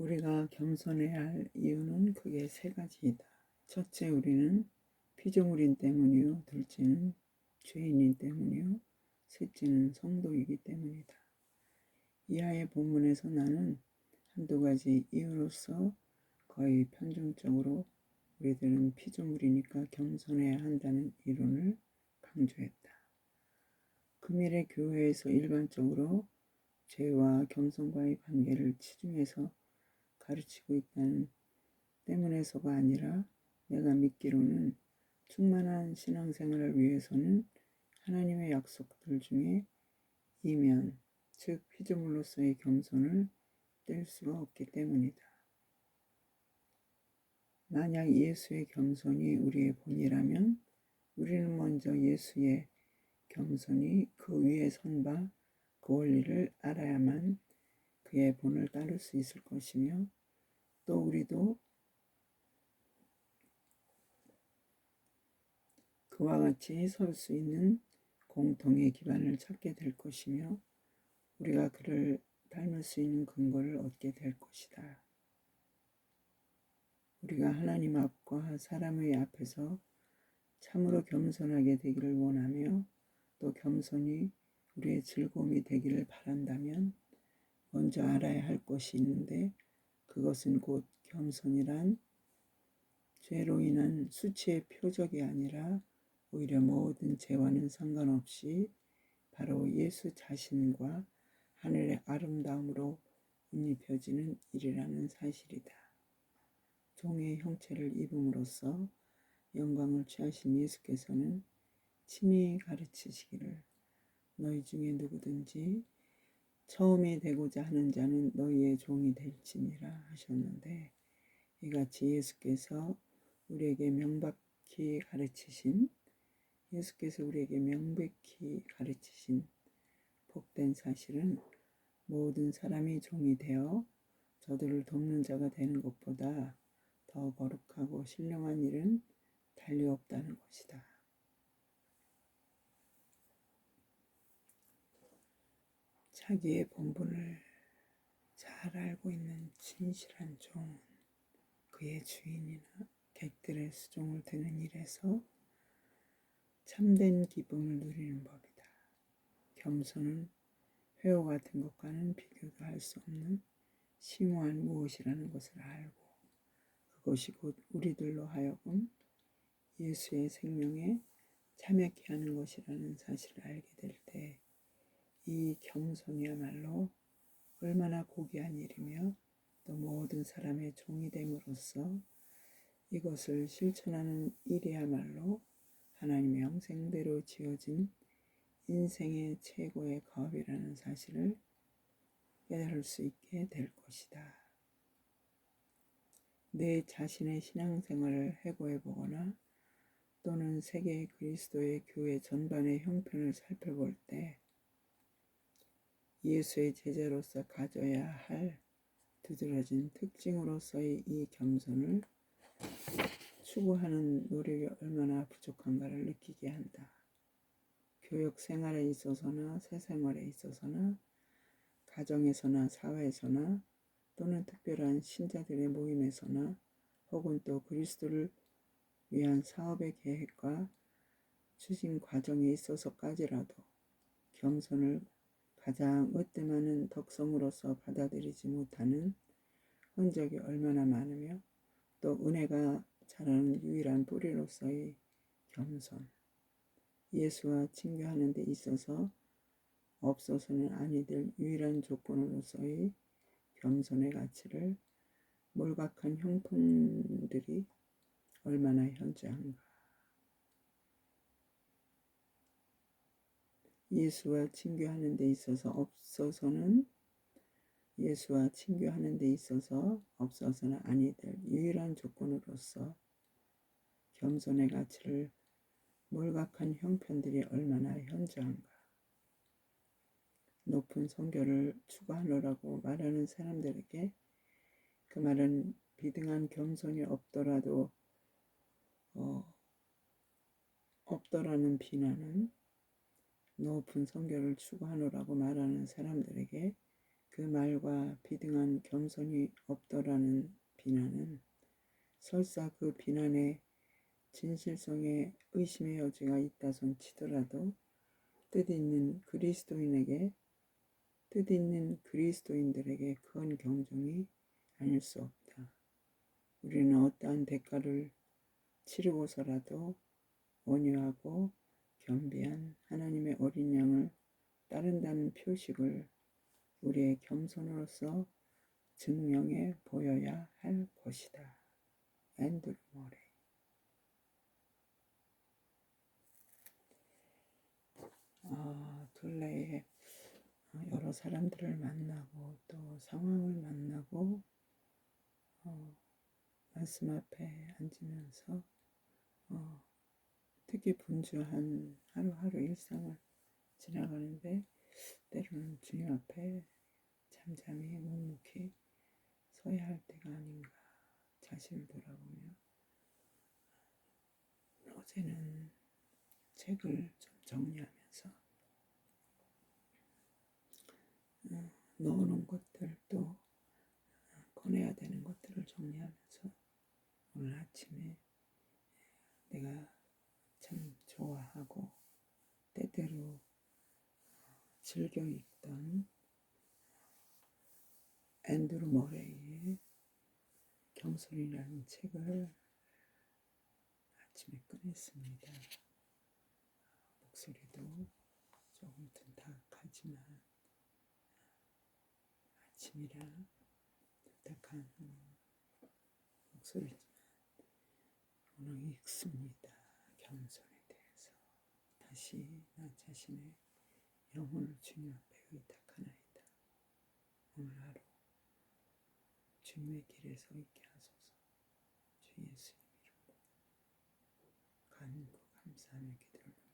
우리가 겸손해야 할 이유는 크게 세 가지이다. 첫째, 우리는 피조물인 때문이요. 둘째는 죄인인 때문이요. 셋째는 성도이기 때문이다. 이하의 본문에서 나는 한두 가지 이유로서 거의 편중적으로 우리들은 피조물이니까 겸손해야 한다는 이론을 강조했다. 금일의 교회에서 일반적으로 죄와 겸손과의 관계를 치중해서 가르치고 있다는 때문에서가 아니라 내가 믿기로는 충만한 신앙생활을 위해서는 하나님의 약속들 중에 이면, 즉 피조물로서의 겸손을 뗄 수가 없기 때문이다. 만약 예수의 겸손이 우리의 본이라면 우리는 먼저 예수의 겸손이 그 위에 선 바 그 원리를 알아야만 그의 본을 따를 수 있을 것이며, 또 우리도 그와 같이 설 수 있는 공통의 기반을 찾게 될 것이며, 우리가 그를 닮을 수 있는 근거를 얻게 될 것이다. 우리가 하나님 앞과 사람의 앞에서 참으로 겸손하게 되기를 원하며, 또 겸손이 우리의 즐거움이 되기를 바란다면 먼저 알아야 할 것이 있는데, 그것은 곧 겸손이란 죄로 인한 수치의 표적이 아니라 오히려 모든 죄와는 상관없이 바로 예수 자신과 하늘의 아름다움으로 옷입혀지는 일이라는 사실이다. 종의 형체를 입음으로써 영광을 취하신 예수께서는 친히 가르치시기를 너희 중에 누구든지 처음이 되고자 하는 자는 너희의 종이 될지니라 하셨는데, 이같이 예수께서 우리에게 명백히 가르치신 복된 사실은 모든 사람이 종이 되어 저들을 돕는 자가 되는 것보다 더 거룩하고 신령한 일은 달리 없다는 것이다. 자기의 본분을 잘 알고 있는 진실한 종은 그의 주인이나 객들의 수종을 드는 일에서 참된 기쁨을 누리는 법이다. 겸손은 회오 같은 것과는 비교도 할 수 없는 심오한 무엇이라는 것을 알고, 그것이 곧 우리들로 하여금 예수의 생명에 참여케 하는 것이라는 사실을 알게 될 때, 이 겸손이야말로 얼마나 고귀한 일이며 또 모든 사람의 종이 됨으로써 이것을 실천하는 일이야말로 하나님의 형상대로 지어진 인생의 최고의 거업이라는 사실을 깨달을 수 있게 될 것이다. 내 자신의 신앙생활을 해고해보거나 또는 세계 그리스도의 교회 전반의 형편을 살펴볼 때 예수의 제자로서 가져야 할 두드러진 특징으로서의 이 겸손을 추구하는 노력이 얼마나 부족한가를 느끼게 한다. 교육 생활에 있어서나 사생활에 있어서나 가정에서나 사회에서나 또는 특별한 신자들의 모임에서나 혹은 또 그리스도를 위한 사업의 계획과 추진 과정에 있어서까지라도 겸손을 가장 으뜸하는 덕성으로서 받아들이지 못하는 흔적이 얼마나 많으며, 또 은혜가 자라는 유일한 뿌리로서의 겸손, 예수와 친교하는 데 있어서 없어서는 아니 될 유일한 조건으로서의 겸손의 가치를 몰각한 형통들이 얼마나 현저한가. 예수와 친교하는 데 있어서 없어서는 아니 될 유일한 조건으로서 겸손의 가치를 몰각한 형편들이 얼마나 현저한가. 높은 성결을 추구하노라고 말하는 사람들에게 그 말은 비등한 겸손이 없더라는 비난은 높은 성결을 추구하노라고 말하는 사람들에게 그 그 말과 비등한 겸손이 없더라는 비난은 설사 그 비난에 진실성에 의심의 여지가 있다손 치더라도 뜻있는 그리스도인들에게 큰 경종이 아닐 수 없다. 우리는 어떠한 대가를 치르고서라도 온유하고 겸비한 하나님의 어린 양을 따른다는 표식을 우리의 겸손으로서 증명해 보여야 할 것이다. 앤드루 머레이. 둘레에 여러 사람들을 만나고 또 상황을 만나고 말씀 앞에 앉으면서 특히 분주한 하루하루 일상을 지나가는데 때로는 주님 앞에 잠잠히 묵묵히 서야 할 때가 아닌가 자신을 돌아보며 어제는 책을 좀 정리하면서 넣어놓은 것들 또 꺼내야 되는 것들을 정리하면서 오늘 아침에 내가 참 좋아하고 때때로 즐겨 읽던 앤드루 머레이의 겸손이라는 책을 아침에 꺼냈습니다. 목소리도 조금 둔탁하지만 아침이라 둔탁한 목소리지만 오늘 읽습니다. 겸손에 대해서 다시 나 자신의 영혼을 주님 앞에 의탁하나이다. 오늘 하루 주님의 길에 서 있게 하소서. 주 예수님 이름으로 간구 감사하며 기도를